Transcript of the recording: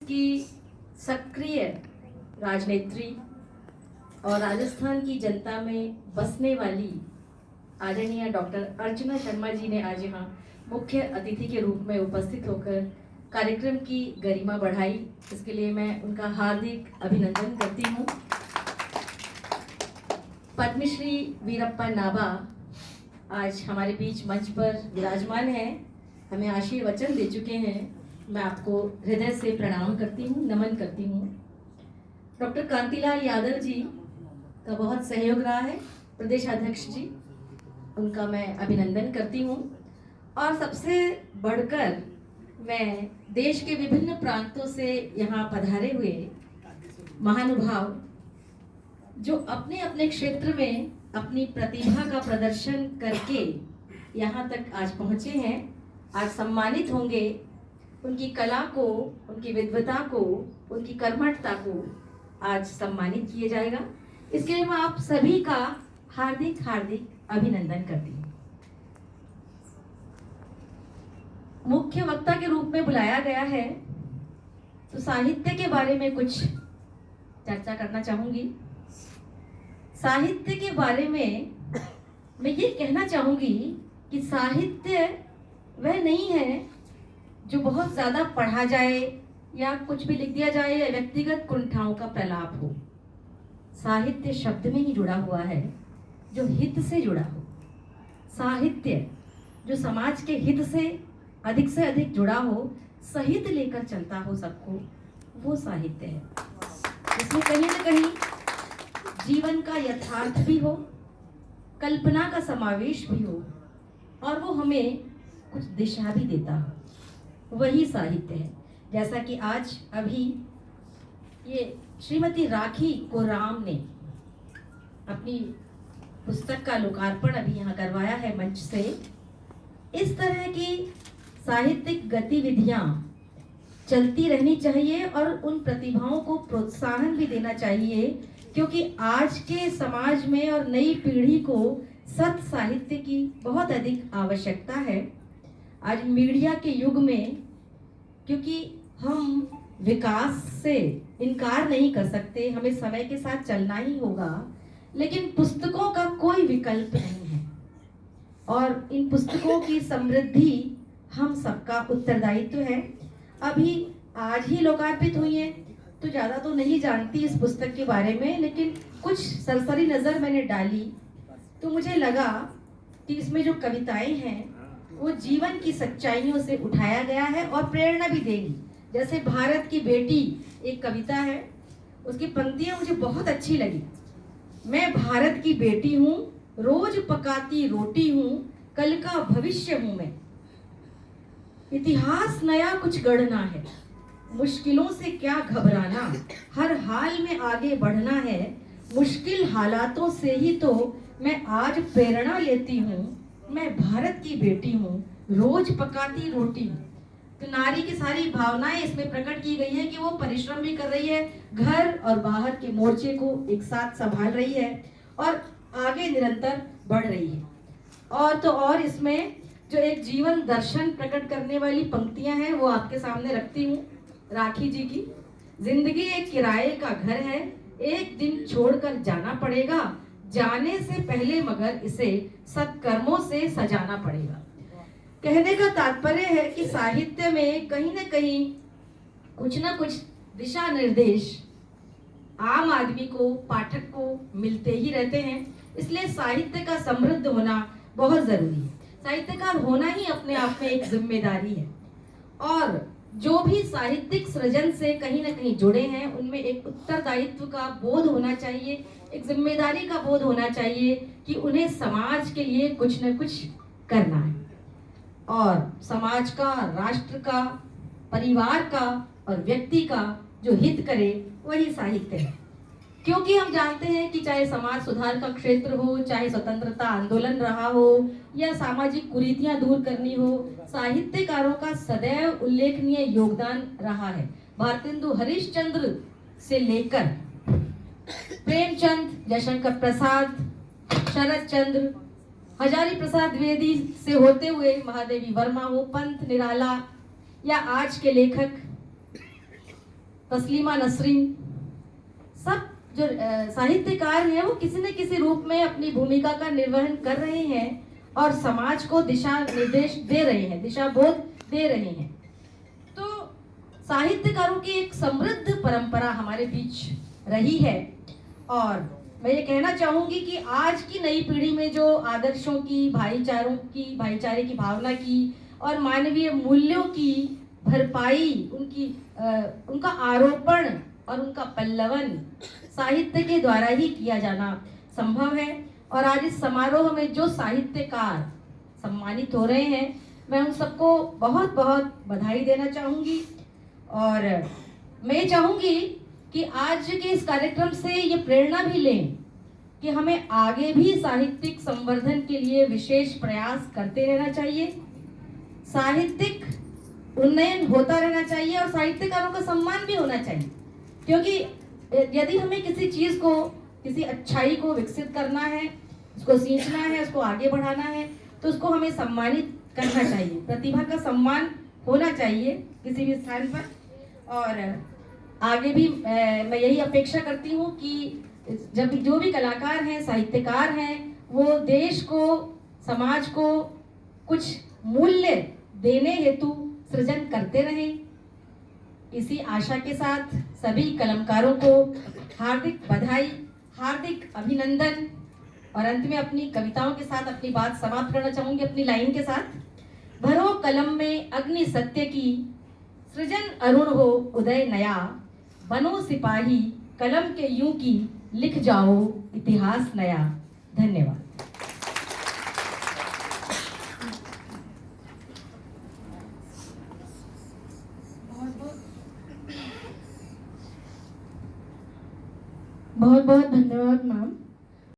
की सक्रिय राजनेत्री और राजस्थान की जनता में बसने वाली आदरणीय डॉक्टर अर्चना शर्मा जी ने आज यहाँ मुख्य अतिथि के रूप में उपस्थित होकर कार्यक्रम की गरिमा बढ़ाई। इसके लिए मैं उनका हार्दिक अभिनंदन करती हूँ। पद्मश्री वीरप्पा नाबा आज हमारे बीच मंच पर विराजमान है, हमें आशीर्वचन दे चुके हैं। मैं आपको हृदय से प्रणाम करती हूँ, नमन करती हूँ। डॉक्टर कांतिलाल यादव जी का बहुत सहयोग रहा है, प्रदेश अध्यक्ष जी, उनका मैं अभिनंदन करती हूँ। और सबसे बढ़कर मैं देश के विभिन्न प्रांतों से यहाँ पधारे हुए महानुभाव जो अपने अपने क्षेत्र में अपनी प्रतिभा का प्रदर्शन करके यहाँ तक आज पहुँचे हैं, आज सम्मानित होंगे। उनकी कला को, उनकी विद्वता को, उनकी कर्मठता को आज सम्मानित किया जाएगा। इसके लिए मैं आप सभी का हार्दिक हार्दिक अभिनंदन करती हूँ। मुख्य वक्ता के रूप में बुलाया गया है तो साहित्य के बारे में कुछ चर्चा करना चाहूंगी। साहित्य के बारे में मैं ये कहना चाहूंगी कि साहित्य वह नहीं है जो बहुत ज्यादा पढ़ा जाए या कुछ भी लिख दिया जाए या व्यक्तिगत कुंठाओं का प्रलाप हो। साहित्य शब्द में ही जुड़ा हुआ है जो हित से जुड़ा हो। साहित्य जो समाज के हित से अधिक जुड़ा हो, सहित लेकर चलता हो सबको, वो साहित्य है। इसमें कहीं ना कहीं जीवन का यथार्थ भी हो, कल्पना का समावेश भी हो और वो हमें कुछ दिशा भी देता हो, वही साहित्य है। जैसा कि आज अभी ये श्रीमती राखी कोराम ने अपनी पुस्तक का लोकार्पण अभी यहाँ करवाया है मंच से। इस तरह की साहित्यिक गतिविधियां चलती रहनी चाहिए और उन प्रतिभाओं को प्रोत्साहन भी देना चाहिए, क्योंकि आज के समाज में और नई पीढ़ी को सत साहित्य की बहुत अधिक आवश्यकता है। आज मीडिया के युग में, क्योंकि हम विकास से इनकार नहीं कर सकते, हमें समय के साथ चलना ही होगा, लेकिन पुस्तकों का कोई विकल्प नहीं है और इन पुस्तकों की समृद्धि हम सबका उत्तरदायित्व है। अभी आज ही लोकार्पित हुई है तो ज़्यादा तो नहीं जानती इस पुस्तक के बारे में, लेकिन कुछ सरसरी नज़र मैंने डाली तो मुझे लगा कि इसमें जो कविताएं हैं वो जीवन की सच्चाइयों से उठाया गया है और प्रेरणा भी देगी। जैसे भारत की बेटी एक कविता है, उसकी पंक्तियां मुझे बहुत अच्छी लगी। मैं भारत की बेटी हूँ, रोज पकाती रोटी हूँ, कल का भविष्य हूँ मैं। इतिहास नया कुछ गढ़ना है, मुश्किलों से क्या घबराना, हर हाल में आगे बढ़ना है। मुश्किल हालातों से ही तो मैं आज प्रेरणा लेती हूँ। मैं भारत की बेटी हूँ, रोज पकाती रोटी। तो नारी की सारी भावनाएं इसमें प्रकट की गई है कि वो परिश्रम भी कर रही है, घर और बाहर के मोर्चे को एक साथ संभाल रही है और आगे निरंतर बढ़ रही है। और तो और इसमें जो एक जीवन दर्शन प्रकट करने वाली पंक्तियां हैं वो आपके सामने रखती हूँ राखी जी की। जिंदगी एक किराए का घर है, एक दिन छोड़कर जाना पड़ेगा, जाने से पहले मगर इसे सत्कर्मों से सजाना पड़ेगा। कहने का तात्पर्य है कि साहित्य में कहीं ना कहीं कुछ ना कुछ दिशा निर्देश आम आदमी को, पाठक को मिलते ही रहते हैं। इसलिए साहित्य का समृद्ध होना बहुत जरूरी है। साहित्यकार होना ही अपने आप में एक जिम्मेदारी है और जो भी साहित्यिक सृजन से कहीं ना कहीं जुड़े हैं उनमें एक उत्तरदायित्व का बोध होना चाहिए, एक जिम्मेदारी का बोध होना चाहिए कि उन्हें समाज के लिए कुछ न कुछ करना है और समाज का, राष्ट्र का, परिवार का और व्यक्ति का जो हित करे वही साहित्य है। क्योंकि हम जानते हैं कि चाहे समाज सुधार का क्षेत्र हो, चाहे स्वतंत्रता आंदोलन रहा हो या सामाजिक कुरीतियां दूर करनी हो, साहित्यकारों का सदैव उल्लेखनीय योगदान रहा है। भारतेंदु हरिश्चंद्र से लेकर प्रेमचंद, जयशंकर प्रसाद, शरद चंद्र, हजारी प्रसाद द्विवेदी से होते हुए महादेवी वर्मा हो, पंत निराला या आज के लेखक तस्लीमा नसरीन, सब जो साहित्यकार हैं वो किसी न किसी रूप में अपनी भूमिका का निर्वहन कर रहे हैं और समाज को दिशा निर्देश दे रहे हैं, दिशा बोध दे रहे हैं। तो साहित्यकारों की एक समृद्ध परंपरा हमारे बीच रही है और मैं ये कहना चाहूंगी कि आज की नई पीढ़ी में जो आदर्शों की, भाईचारे की भावना की और मानवीय मूल्यों की भरपाई, उनका आरोपण और उनका पल्लवन साहित्य के द्वारा ही किया जाना संभव है। और आज इस समारोह में जो साहित्यकार सम्मानित हो रहे हैं, मैं उन सबको बहुत बहुत बधाई देना चाहूँगी। और मैं चाहूँगी कि आज के इस कार्यक्रम से ये प्रेरणा भी लें कि हमें आगे भी साहित्यिक संवर्धन के लिए विशेष प्रयास करते रहना चाहिए, साहित्यिक उन्नयन होता रहना चाहिए और साहित्यकारों का सम्मान भी होना चाहिए। क्योंकि यदि हमें किसी चीज़ को, किसी अच्छाई को विकसित करना है, उसको सींचना है, उसको आगे बढ़ाना है, तो उसको हमें सम्मानित करना चाहिए। प्रतिभा का सम्मान होना चाहिए किसी भी स्थान पर। और आगे भी मैं यही अपेक्षा करती हूँ कि जब जो भी कलाकार हैं, साहित्यकार हैं, वो देश को, समाज को कुछ मूल्य देने हेतु सृजन करते रहें। इसी आशा के साथ सभी कलमकारों को हार्दिक बधाई, हार्दिक अभिनंदन। और अंत में अपनी कविताओं के साथ अपनी बात समाप्त करना चाहूंगी अपनी लाइन के साथ। भरो कलम में अग्नि सत्य की, सृजन अरुण हो उदय नया, बनो सिपाही कलम के यूं की, लिख जाओ इतिहास नया। धन्यवाद। बहुत बहुत धन्यवाद मैम।